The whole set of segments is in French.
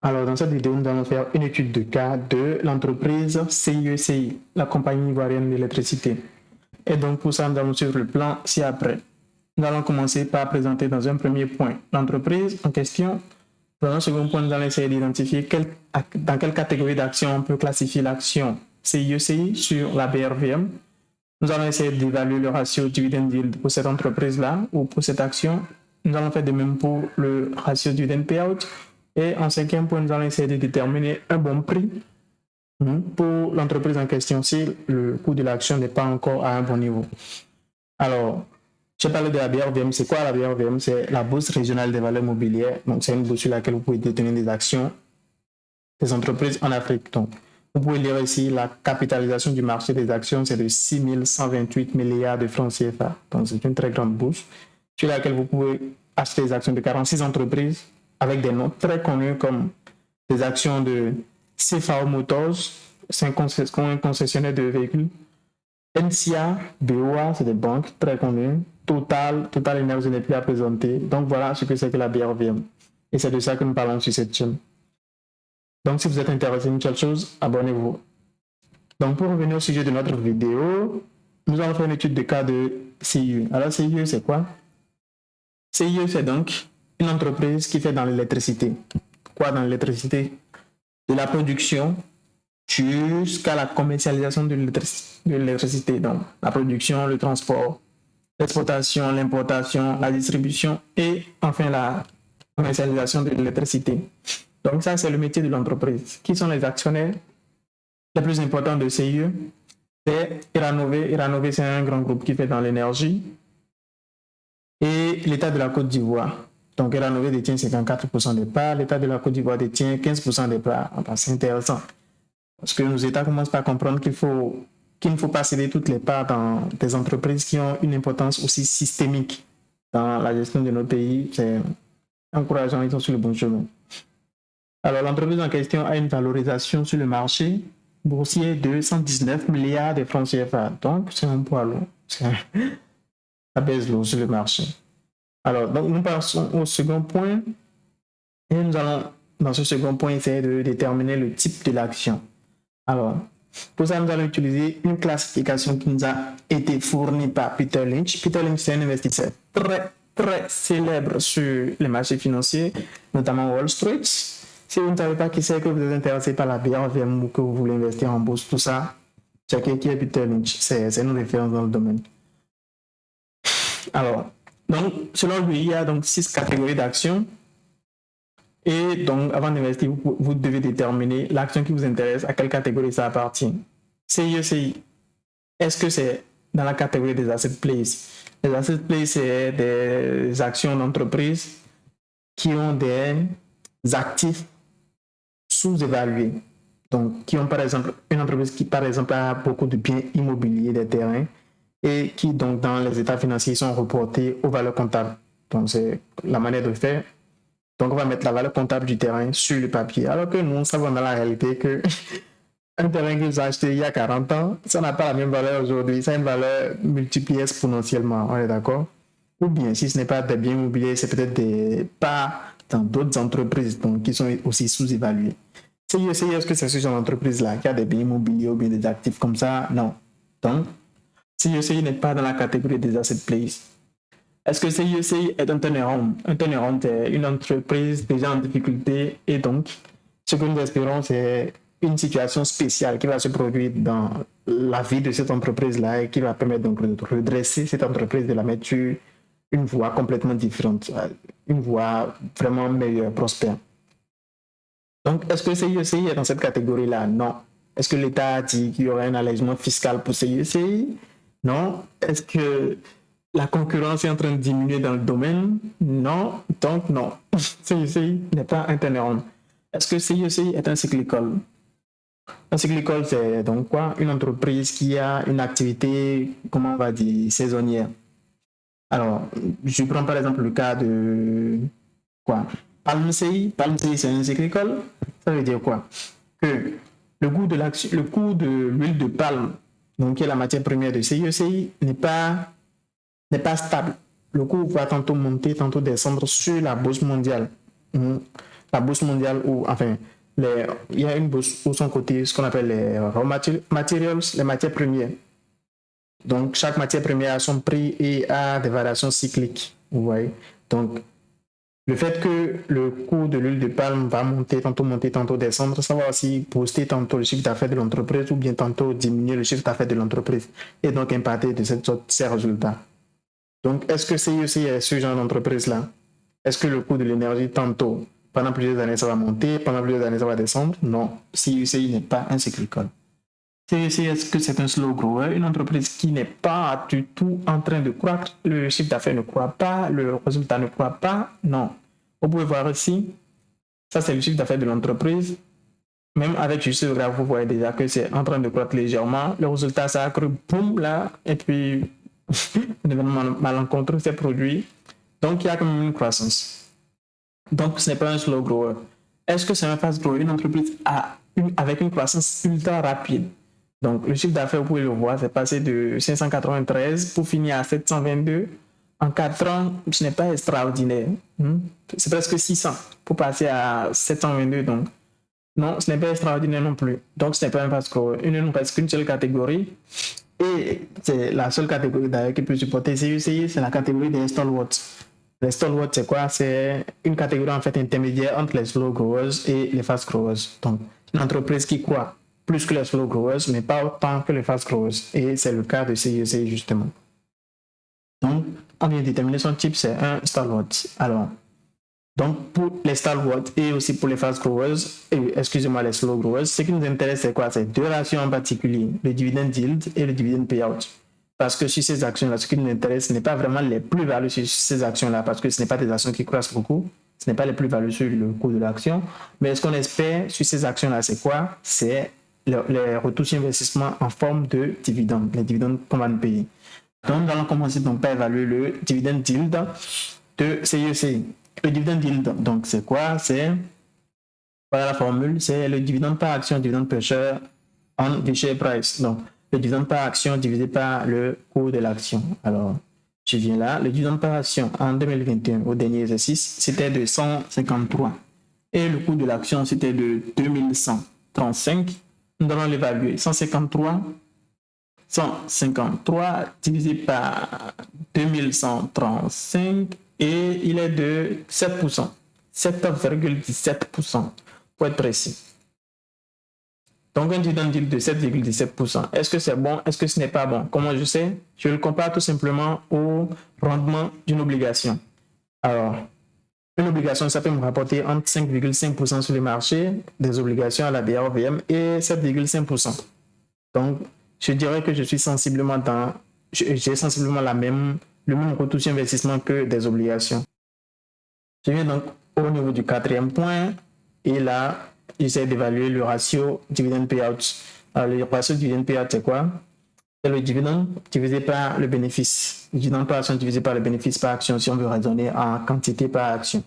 Alors, dans cette vidéo, nous allons faire une étude de cas de l'entreprise CIECI, la compagnie ivoirienne d'électricité. Et donc, pour ça, nous allons suivre le plan ci-après. Nous allons commencer par présenter dans un premier point l'entreprise en question. Dans un second point, nous allons essayer d'identifier dans quelle catégorie d'action on peut classifier l'action CIECI sur la BRVM. Nous allons essayer d'évaluer le ratio dividend yield pour cette entreprise-là ou pour cette action. Nous allons faire de même pour le ratio dividend payout. Et en cinquième point, nous allons essayer de déterminer un bon prix pour l'entreprise en question si le coût de l'action n'est pas encore à un bon niveau. Alors, j'ai parlé de la BRVM. C'est quoi la BRVM? C'est la Bourse régionale des valeurs mobilières. Donc, c'est une bourse sur laquelle vous pouvez détenir des actions des entreprises en Afrique. Donc, vous pouvez lire ici la capitalisation du marché des actions, c'est de 6 128 milliards de francs CFA. Donc, c'est une très grande bourse sur laquelle vous pouvez acheter des actions de 46 entreprises avec des noms très connus comme des actions de CFAO Motors, c'est un concessionnaire de véhicules. NCA, BOA, c'est des banques très connues. Total Energy n'est plus à présenter. Donc voilà ce que c'est que la BRVM. Et c'est de ça que nous parlons sur cette chaîne. Donc si vous êtes intéressé à une seule chose, abonnez-vous. Donc pour revenir au sujet de notre vidéo, nous allons faire une étude de cas de CIE. Alors CIE, c'est quoi? CIE, c'est donc une entreprise qui fait dans l'électricité. Quoi dans l'électricité? De la production jusqu'à la commercialisation de l'électricité. Donc, la production, le transport, l'exportation, l'importation, la distribution et enfin la commercialisation de l'électricité. Donc, ça, c'est le métier de l'entreprise. Qui sont les actionnaires les plus importants de CIE? C'est Iranové. Iranové, c'est un grand groupe qui fait dans l'énergie. Et l'État de la Côte d'Ivoire. Donc, Iranové détient 54% des parts, l'État de la Côte d'Ivoire détient 15% des parts. Enfin, c'est intéressant. Parce que nos États commencent par comprendre qu'il ne faut pas céder toutes les parts dans des entreprises qui ont une importance aussi systémique dans la gestion de nos pays. C'est encourageant, ils sont sur le bon chemin. Alors, l'entreprise en question a une valorisation sur le marché boursier de 119 milliards de francs CFA. Donc, c'est un poids lourd. Ça pèse lourd sur le marché. Alors, donc, nous passons au second point. Et nous allons, dans ce second point, essayer de déterminer le type de l'action. Alors, pour ça, nous allons utiliser une classification qui nous a été fournie par Peter Lynch. Peter Lynch, c'est un investisseur très célèbre sur les marchés financiers, notamment Wall Street. Si vous ne savez pas qui c'est, que vous êtes intéressé par la BRVM ou que vous voulez investir en bourse, tout ça, checkez qui est Peter Lynch. C'est une référence dans le domaine. Alors, donc, selon lui, il y a donc 6 catégories d'actions. Et donc, avant d'investir, vous devez déterminer l'action qui vous intéresse, à quelle catégorie ça appartient. CIECI, est-ce que c'est dans la catégorie des asset plays? Les asset plays, c'est des actions d'entreprise qui ont des actifs sous-évalués. Donc, qui ont par exemple une entreprise qui, par exemple, a beaucoup de biens immobiliers, des terrains, et qui, donc, dans les états financiers, sont reportés aux valeurs comptables. Donc, c'est la manière de faire. Donc, on va mettre la valeur comptable du terrain sur le papier. Alors que nous savons dans la réalité que un terrain que vous avez acheté il y a 40 ans, ça n'a pas la même valeur aujourd'hui. Ça a une valeur multipliée exponentiellement. On est d'accord? Ou bien, si ce n'est pas des biens immobiliers, c'est peut-être des parts dans d'autres entreprises donc, qui sont aussi sous-évaluées. Est-ce que c'est ce genre d'entreprise-là qui a des biens immobiliers ou bien des actifs comme ça? Non. Donc, CIECI n'est pas dans la catégorie des asset plays. Est-ce que CIECI est un turnaround? Un turnaround, c'est une entreprise déjà en difficulté et donc, ce que nous espérons, c'est une situation spéciale qui va se produire dans la vie de cette entreprise-là et qui va permettre donc de redresser cette entreprise, de la mettre sur une voie complètement différente, une voie vraiment meilleure, prospère. Donc, est-ce que CIECI est dans cette catégorie-là? Non. Est-ce que l'État a dit qu'il y aurait un allègement fiscal pour CIECI? Non. Est-ce que la concurrence est en train de diminuer dans le domaine? Non. Donc, non. CIECI n'est pas un turnaround. Est-ce que CIECI est un cyclical? Un cyclical, c'est donc quoi? Une entreprise qui a une activité, comment on va dire, saisonnière. Alors, je prends par exemple le cas de quoi? Palm CI, c'est un cyclical. Ça veut dire quoi? Que le coût de l'huile de palme, donc qui est la matière première de CIECI, n'est pas stable. Le coût va tantôt monter, tantôt descendre sur la bourse mondiale. la bourse mondiale où, enfin, il y a une bourse où sont cotés ce qu'on appelle les raw materials, les matières premières. Donc, chaque matière première a son prix et a des variations cycliques. Vous voyez? Donc, le fait que le coût de l'huile de palme va monter, tantôt descendre, ça va aussi booster tantôt le chiffre d'affaires de l'entreprise ou bien tantôt diminuer le chiffre d'affaires de l'entreprise et donc impacter de cette sorte ses résultats. Donc, est-ce que CIECI est ce genre d'entreprise-là? Est-ce que le coût de l'énergie, tantôt, pendant plusieurs années, ça va monter, pendant plusieurs années, ça va descendre? Non, CIECI n'est pas un cyclical. CIECI, est-ce que c'est un slow grower, une entreprise qui n'est pas du tout en train de croître, le chiffre d'affaires ne croît pas, le résultat ne croît pas? Non. Vous pouvez voir ici, ça c'est le chiffre d'affaires de l'entreprise. Même avec juste le graphe, vous voyez déjà que c'est en train de croître légèrement. Le résultat, ça a cru, boum, là, et puis un événement malencontreux s'est produit. Donc, il y a quand même une croissance. Donc, ce n'est pas un slow grower. Est-ce que c'est un fast grower, une entreprise avec une croissance ultra rapide? Donc, le chiffre d'affaires, vous pouvez le voir, c'est passé de 593 pour finir à 722. En 4 ans, ce n'est pas extraordinaire. C'est presque 600 pour passer à 722. Donc, non, ce n'est pas extraordinaire non plus. Donc, ce n'est pas un fast grower. Il ne nous reste qu'une seule catégorie. Et c'est la seule catégorie d'ailleurs qui peut supporter CIECI, c'est la catégorie des stalwarts. Les stalwarts, c'est quoi? C'est une catégorie en fait intermédiaire entre les slow growers et les fast growers. Donc, une entreprise qui croît plus que les slow growers, mais pas autant que les fast growers. Et c'est le cas de CIECI justement. Donc, on vient de déterminer son type, c'est un stalwart. Alors, donc pour les stalwarts et aussi pour les fast growers, excusez-moi, les slow growers, ce qui nous intéresse, c'est quoi? C'est deux ratios en particulier, le dividend yield et le dividend payout. Parce que sur ces actions-là, ce qui nous intéresse, ce n'est pas vraiment les plus-values sur ces actions-là, parce que ce n'est pas des actions qui croissent beaucoup, ce n'est pas les plus-values sur le coût de l'action, mais ce qu'on espère sur ces actions-là, c'est quoi? C'est les retours sur investissement en forme de dividendes, les dividendes qu'on va nous payer. Donc, nous allons commencer donc par évaluer le dividend yield de CIECI. Le dividend yield, donc c'est quoi? C'est, voilà la formule, c'est le dividende par action, dividende per share on the share price. Donc, le dividende par action divisé par le cours de l'action. Alors, je viens là. Le dividende par action en 2021, au dernier exercice, c'était de 153. Et le coût de l'action, c'était de 2135. Nous allons l'évaluer. 153 divisé par 2135 et il est de 7%. 7,17% pour être précis. Donc, un dividende yield de 7,17%. Est-ce que c'est bon? Est-ce que ce n'est pas bon? Comment je sais? Je le compare tout simplement au rendement d'une obligation. Alors, une obligation, ça peut me rapporter entre 5,5% sur le marché des obligations à la BRVM et 7,5%. Donc, je dirais que je suis sensiblement j'ai sensiblement le même retour sur investissement que des obligations. Je viens donc au niveau du quatrième point et là, j'essaie d'évaluer le ratio dividend payout. Alors, le ratio dividend payout, c'est quoi? C'est le dividende divisé par le bénéfice. Le dividende par action divisé par le bénéfice par action, si on veut raisonner en quantité par action.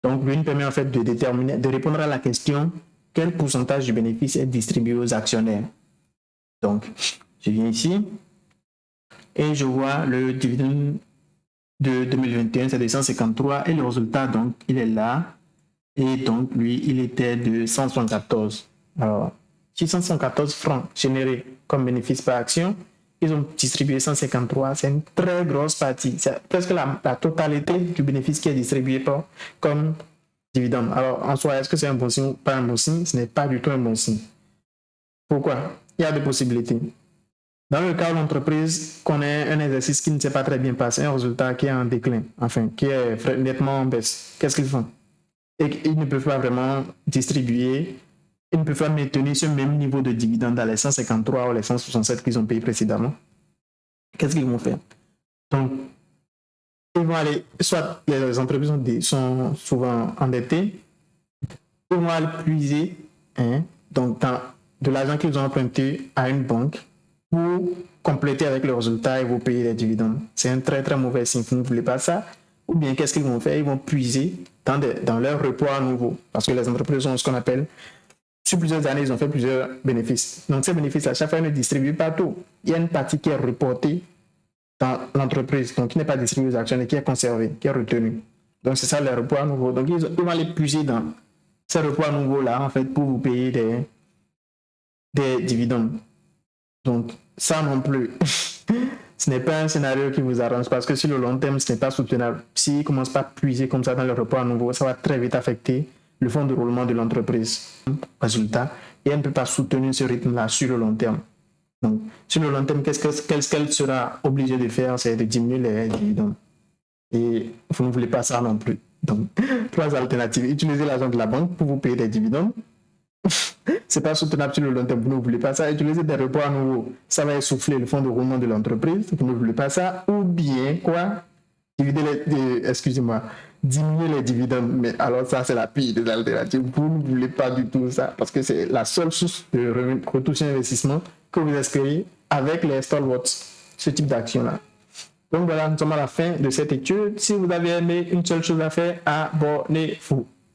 Donc, lui, il permet en fait de répondre à la question quel pourcentage du bénéfice est distribué aux actionnaires. Donc, je viens ici et je vois le dividende de 2021, c'est de 153 et le résultat, donc, il est là. Et donc, lui, il était de 174. Alors, 614 francs générés comme bénéfice par action, ils ont distribué 153. C'est une très grosse partie. C'est presque la totalité du bénéfice qui est distribué comme dividende. Alors, en soi, est-ce que c'est un bon signe ou pas un bon signe? Ce n'est pas du tout un bon signe. Pourquoi? Il y a deux possibilités. Dans le cas où l'entreprise connaît un exercice qui ne s'est pas très bien passé, un résultat qui est en déclin, enfin, qui est nettement en baisse, qu'est-ce qu'ils font? Et qu'ils ne peuvent pas vraiment distribuer, ils ne peuvent pas maintenir ce même niveau de dividende dans les 153 ou les 167 qu'ils ont payé précédemment. Qu'est-ce qu'ils vont faire? Donc, ils vont aller, soit les entreprises sont souvent endettées, ils vont aller puiser donc de l'argent qu'ils ont emprunté à une banque pour compléter avec le résultat et vous payer les dividendes. C'est un très très mauvais signe, vous ne voulez pas ça. Ou bien qu'est-ce qu'ils vont faire? Ils vont puiser dans leur report à nouveau. Parce que les entreprises ont ce qu'on appelle, sur plusieurs années, ils ont fait plusieurs bénéfices. Donc ces bénéfices, à chaque fois, ils ne distribuent pas tout. Il y a une partie qui est reportée dans l'entreprise, donc qui n'est pas distribuée aux actionnaires, qui est conservée, qui est retenue. Donc, c'est ça les repos à nouveau. Donc, ils vont aller puiser dans ces repos à nouveau-là, en fait, pour vous payer des dividendes. Donc, ça non plus, ce n'est pas un scénario qui vous arrange parce que sur le long terme, ce n'est pas soutenable. S'ils ne commencent pas à puiser comme ça dans le repos à nouveau, ça va très vite affecter le fonds de roulement de l'entreprise. Résultat, et elle ne peut pas soutenir ce rythme-là sur le long terme. Donc, sur le long terme, qu'est-ce qu'elle sera obligée de faire? C'est de diminuer les dividendes. Et vous ne voulez pas ça non plus. Donc, 3 alternatives. Utilisez l'argent de la banque pour vous payer des dividendes. C'est pas soutenable sur le long terme. Vous ne voulez pas ça. Utilisez des repos à nouveau. Ça va essouffler le fonds de roulement de l'entreprise. Vous ne voulez pas ça. Ou bien, quoi? Diminuer les dividendes. Mais alors, ça, c'est la pire des alternatives. Vous ne voulez pas du tout ça. Parce que c'est la seule source de retour sur investissement que vous espérez avec les stalwarts, ce type d'action-là. Donc voilà, nous sommes à la fin de cette étude. Si vous avez aimé, une seule chose à faire, abonnez-vous.